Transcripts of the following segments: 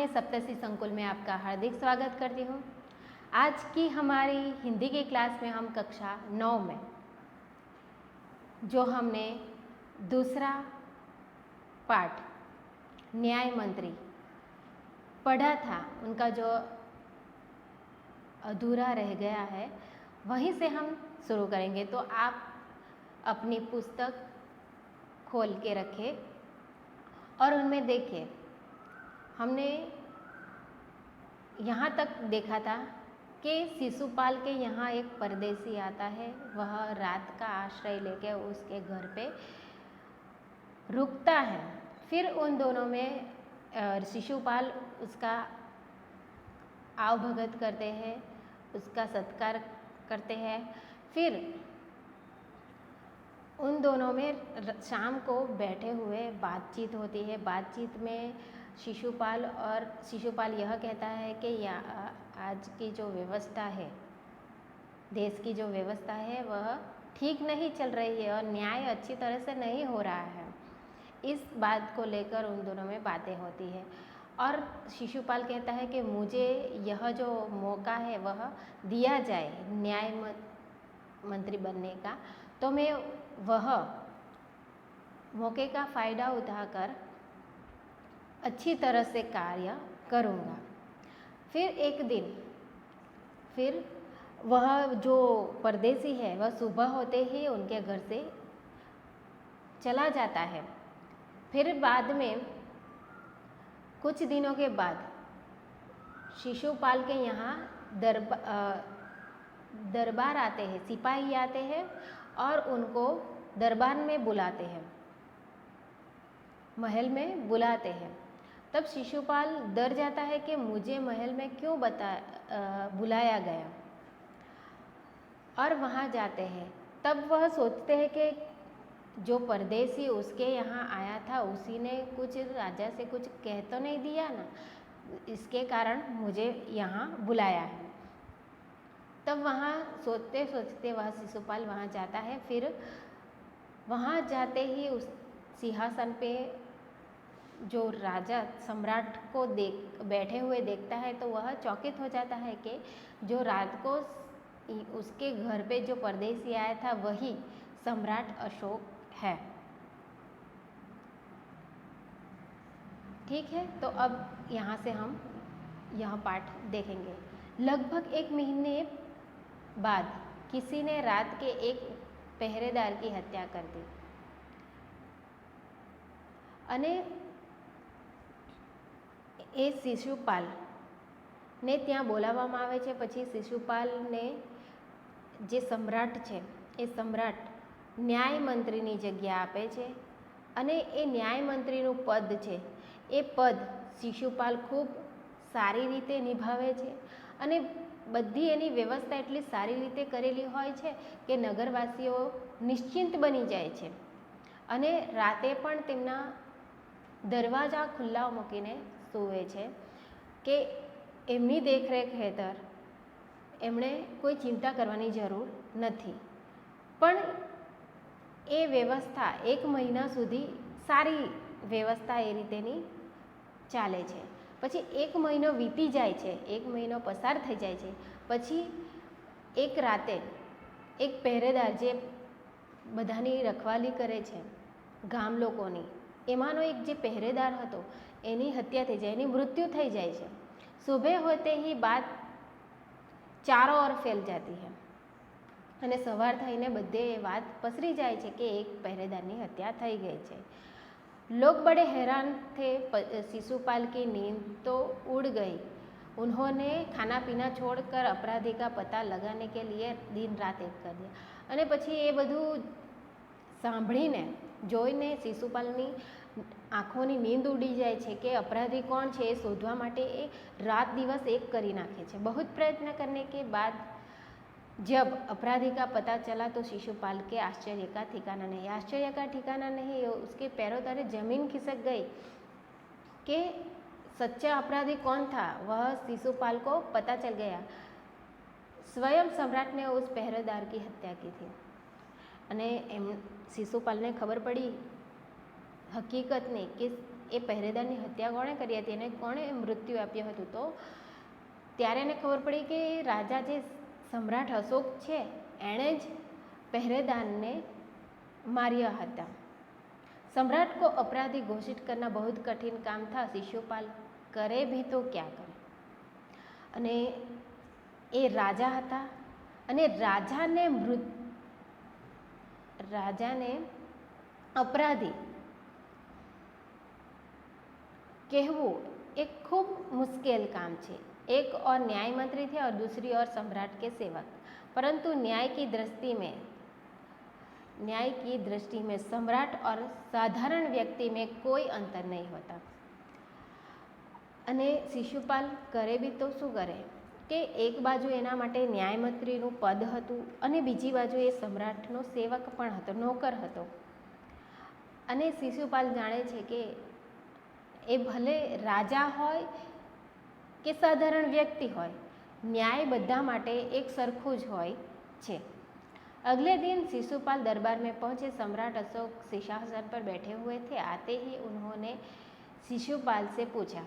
मैं सप्तऋषि संकुल में आपका हार्दिक स्वागत करती हूँ। आज की हमारी हिंदी की क्लास में हम कक्षा 9 में जो हमने दूसरा पाठ न्याय मंत्री पढ़ा था, उनका जो अधूरा रह गया है वहीं से हम शुरू करेंगे। तो आप अपनी पुस्तक खोल के रखें और उनमें देखिए, हमने यहाँ तक देखा था कि शिशुपाल के यहाँ एक परदेसी आता है, वह रात का आश्रय लेके उसके घर पे रुकता है। फिर उन दोनों में शिशुपाल उसका आवभगत करते हैं, उसका सत्कार करते हैं। फिर उन दोनों में शाम को बैठे हुए बातचीत होती है। बातचीत में शिशुपाल यह कहता है कि आज की जो व्यवस्था है, देश की जो व्यवस्था है वह ठीक नहीं चल रही है और न्याय अच्छी तरह से नहीं हो रहा है। इस बात को लेकर उन दोनों में बातें होती है और शिशुपाल कहता है कि मुझे यह जो मौका है वह दिया जाए न्याय मंत्री बनने का, तो मैं वह मौके का फ़ायदा उठाकर अच्छी तरह से कार्य करूँगा। फिर एक दिन फिर वह जो परदेसी है वह सुबह होते ही उनके घर से चला जाता है। फिर बाद में कुछ दिनों के बाद शिशुपाल के यहाँ दरबार आते हैं, सिपाही आते हैं और उनको दरबार में बुलाते हैं, महल में बुलाते हैं। तब शिशुपाल डर जाता है कि मुझे महल में क्यों बुलाया गया, और वहाँ जाते हैं। तब वह सोचते हैं कि जो परदेसी उसके यहाँ आया था उसी ने कुछ राजा से कुछ कह तो नहीं दिया ना, इसके कारण मुझे यहाँ बुलाया है। तब वहाँ सोचते सोचते वह शिशुपाल वहाँ जाता है। फिर वहाँ जाते ही उस सिंहासन पे जो राजा सम्राट को बैठे हुए देखता है तो वह चौकित हो जाता है कि जो रात को उसके घर पे जो परदेसी आया था वही सम्राट अशोक है। ठीक है, तो अब यहाँ से हम यह पाठ देखेंगे। लगभग 1 महीने बाद किसी ने रात के एक पहरेदार की हत्या कर दी અને એ શિશુપાલ ને ત્યાં બોલાવવામાં આવે છે। પછી શિશુપાલને જે સમ્રાટ છે એ સમ્રાટ ન્યાય મંત્રીની જગ્યા આપે છે અને એ ન્યાય મંત્રીનું પદ છે એ પદ શિશુપાલ ખૂબ સારી રીતે નિભાવે છે અને બધી એની વ્યવસ્થા એટલી સારી રીતે કરેલી હોય છે કે નગરવાસીઓ નિશ્ચિંત બની જાય છે અને રાતે પણ તેમના દરવાજા ખુલ્લા મૂકીને સૂવે છે કે એમની દેખરેખ હેઠળ એમણે કોઈ ચિંતા કરવાની જરૂર નથી। પણ એ વ્યવસ્થા 1 મહિના સુધી સારી વ્યવસ્થા એ રીતેની ચાલે છે। પછી 1 મહિનો વીતી જાય છે, 1 મહિનો પસાર થઈ જાય છે। પછી એક રાતે એક પહેરેદાર જે બધાની રખવાલી કરે છે ગામ લોકોની, એમાંનો એક જે પહેરેદાર હતો એની હત્યા થઈ જાય, એની મૃત્યુ થઈ જાય છે। सुबह होते ही बात चारों ओर फैल जाती है અને સવાર થઈને બધે એ વાત પસરી જાય છે કે એક પહેરેદારની હત્યા થઈ ગઈ છે। लोग बड़े हैरान थे। शिशुपाल की नींद तो उड़ गई। उन्होंने खाना पीना छोड़कर अपराधी का पता लगाने के लिए दिन रात एक कर दिया। અને પછી એ બધું સાંભળીને જોઈને શિશુપાલની આંખોની નીંદ ઉડી જાય છે કે अपराधी कौन છે એ શોધવા માટે એ रात दिवस एक કરી નાખે છે। बहुत प्रयत्न करने के बाद जब अपराधी का पता चला तो शिशुपाल के आश्चर्य का ठिकाना नहीं। आश्चर्य का ठिकाना नहीं, उसके पैरों तले जमीन खिसक गई कि सच्चा अपराधी कौन था वह शिशुपाल को पता चल गया। स्वयं सम्राट ने उस पहरेदार की हत्या की थी અને शिशुपाल ने खबर पड़ी हकीकत नहीं कि એ પહેરેદારની હત્યા કોણે કરી હતી અને કોણે મૃત્યુ આપ્યું હતું, તો ત્યારે એને ખબર પડી કે રાજા જે સમ્રાટ અશોક છે એણે જ પહેરેદારને मारिया હતા। सम्राट को अपराधी घोषित करना बहुत कठिन काम था। शिशुपाल करे भी तो क्या करे। અને એ રાજા હતા અને રાજાને અપરાધી કહેવું एक खूब मुश्किल काम है। एक और न्याय मंत्री थे और दूसरी ओर सम्राट के सेवक, परंतु न्याय की दृष्टि में सम्राट और साधारण व्यक्ति में कोई अंतर नहीं होता। અને શિશુપાલ કરે બી તો શું કરે કે એક બાજુ એના માટે ન્યાયમંત્રીનું પદ હતું અને બીજી બાજુ એ સમ્રાટનો સેવક પણ હતો, નોકર હતો। અને શિશુપાલ જાણે છે કે એ ભલે રાજા હોય કે સાધારણ વ્યક્તિ હોય, न्याय બધા માટે એક સરખું જ હોય છે। अगले दिन शिशुपाल दरबार में पहुंचे। सम्राट अशोक सिंहासन पर बैठे हुए थे। आते ही उन्होंने शिशुपाल से पूछा,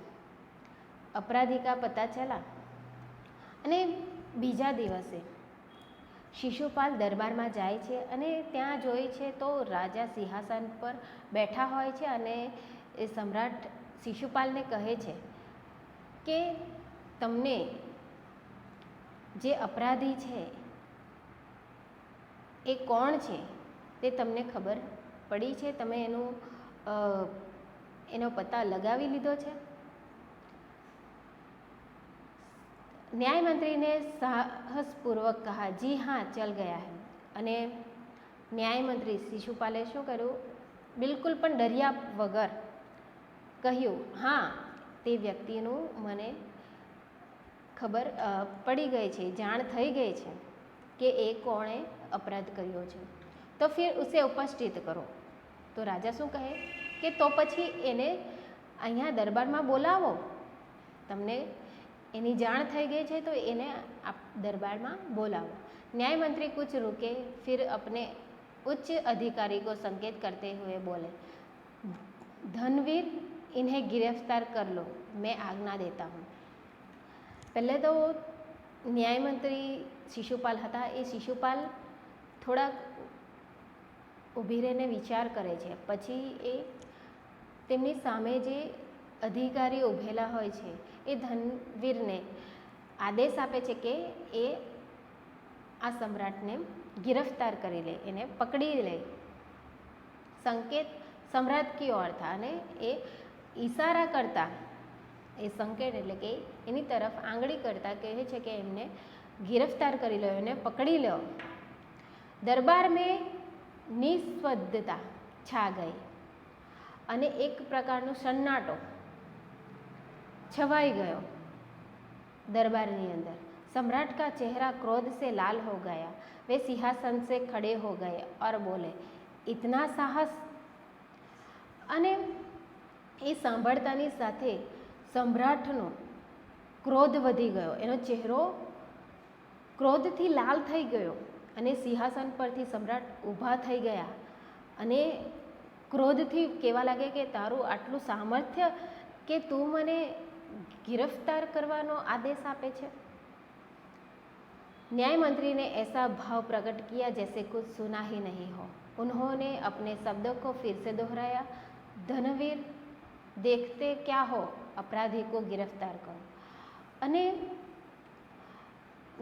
अपराधी का पता चला। અને બીજા દિવસે શિશુપાલ દરબારમાં જાય છે અને ત્યાં જોઈ છે તો રાજા સિંહાસન પર બેઠા હોય છે અને એ સમ્રાટ શિશુપાલને કહે છે કે તમને જે અપરાધી છે એ કોણ છે તે તમને ખબર પડી છે, તમે એનો પતા લગાવી લીધો છે। न्याय मंत्री ने साहसपूर्वक कहा, जी हाँ चल गया है। અને ન્યાય મંત્રી શિશુપાલે શું કર્યું, બિલકુલ પણ ડર્યા વગર કહ્યું, હા તે વ્યક્તિનું મને ખબર પડી ગઈ છે, જાણ થઈ ગઈ છે કે એ કોણે અપરાધ કર્યો છે, તો ફિર ઉસે ઉપસ્થિત કરો। તો રાજા શું કહે કે તો પછી એને અહીંયા દરબારમાં બોલાવો, તમને એની જાણ થઈ ગઈ છે તો એને દરબારમાં બોલાવો। न्याय मंत्री कुछ रुके, फिर अपने उच्च अधिकारी को संकेत करते हुए बोले, धनवीर इन्हें गिरफ्तार कर लो, मैं आज्ञा देता हूँ। पहले तो न्याय मंत्री शिशुपाल હતા એ શિશુપાલ થોડાક ઊભી રહીને વિચાર કરે છે, પછી એ તેમની સામે જે અધિકારી ઊભેલા હોય છે એ ધનવીરને આદેશ આપે છે કે એ આ સમ્રાટને गिरफ्तार કરી લે, એને પકડી લે। સંકેત સમ્રાટ કી ઓર થા અને એ ઈશારા કરતા, એ સંકેત એટલે કે એની તરફ આંગળી કરતા કહે છે કે એમને गिरफ्तार કરી લો, એને પકડી લો। દરબાર મેં નિસ્વદ્ધતા છા ગઈ અને એક પ્રકારનો સન્નાટો छवाई गयो दरबार ની અંદર। सम्राट का चेहरा क्रोध से लाल हो गया। वे सिंहासन से खड़े हो गए और बोले, इतना साहस। અને એ સાંભળતાની સાથે સમ્રાટનો ક્રોધ વધી ગયો, એનો ચહેરો ક્રોધથી લાલ થઈ ગયો અને સિંહાસન પરથી સમ્રાટ ઊભા થઈ ગયા અને ક્રોધથી કહેવા લાગે કે તારું આટલું સામર્થ્ય કે તું મને गिरफ्तार करवानो आदेश आपे छे। न्याय मंत्री ने ऐसा भाव प्रकट किया जैसे कुछ सुना ही नहीं हो। उन्होंने अपने शब्दों को फिर से दोहराया, धनवीर देखते क्या हो, अपराधी को गिरफ्तार करो। અને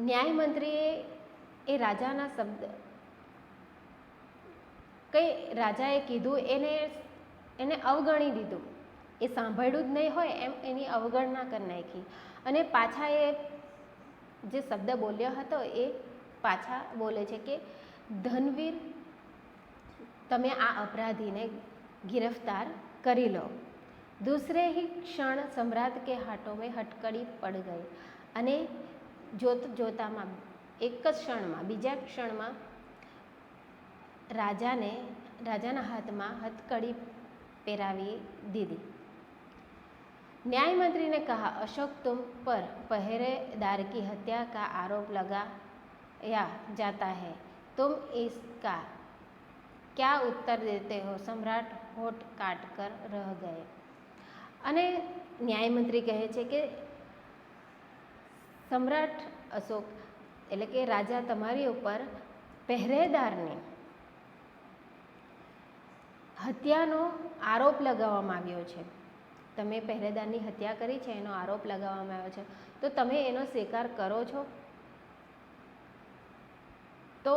ન્યાય મંત્રીએ એ રાજાના શબ્દ કઈ રાજાએ કીધું એને અવગણી દીધું, એ સાંભળ્યું જ નહીં હોય એમ એની અવગણના કરી નાખી અને પાછા એ જે શબ્દ બોલ્યો હતો એ પાછા બોલે છે કે ધનવીર તમે આ અપરાધીને गिरफ्तार કરી લો। दूसरे ही क्षण सम्राट के हाथों में हथकड़ी पड़ गई અને જોતામાં એક જ ક્ષણમાં, બીજા ક્ષણમાં રાજાના હાથમાં હથકડી પહેરાવી દીધી। न्याय मंत्री ने कहा, अशोक तुम पर पहरेदार की हत्या का आरोप लगाया जाता है, तुम इसका क्या उत्तर देते हो। सम्राट होठ काट कर रह गए। અને ન્યાયમંત્રી કહે છે કે સમ્રાટ અશોક એટલે કે રાજા તમારી ઉપર પહેરેદારની હત્યાનો આરોપ લગાવવામાં આવ્યો છે, તમે પહેરેદારની હત્યા કરી છે એનો આરોપ લગાવવામાં આવ્યો છે, તો તમે એનો સ્વીકાર કરો છો? તો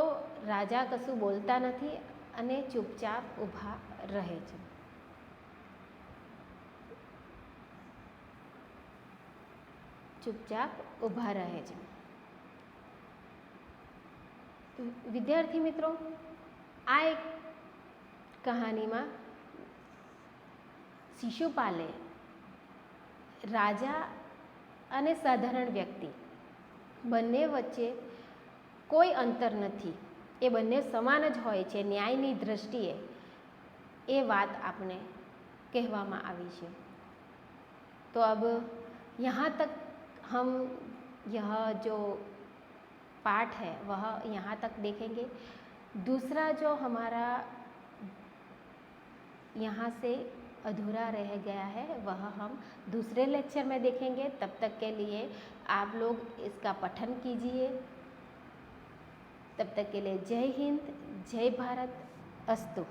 રાજા કશું બોલતા નથી અને ચૂપચાપ ઊભા રહે છે. ચૂપચાપ ઊભા રહે છે. વિદ્યાર્થી મિત્રો, આ એક કહાનીમાં શિશુપાલે રાજા અને સાધારણ વ્યક્તિ બંને વચ્ચે કોઈ અંતર નથી, એ બંને સમાન જ હોય છે ન્યાયની દૃષ્ટિએ, એ વાત આપણે કહેવામાં આવી છે. તો अब यहाँ तक हम यह जो पाठ है वह यहाँ तक देखेंगे. दूसरा जो हमारा यहाँ से अधूरा रह गया है वह हम दूसरे लेक्चर में देखेंगे. तब तक के लिए आप लोग इसका पठन कीजिए. तब तक के लिए जय हिंद, जय भारत, अस्तु.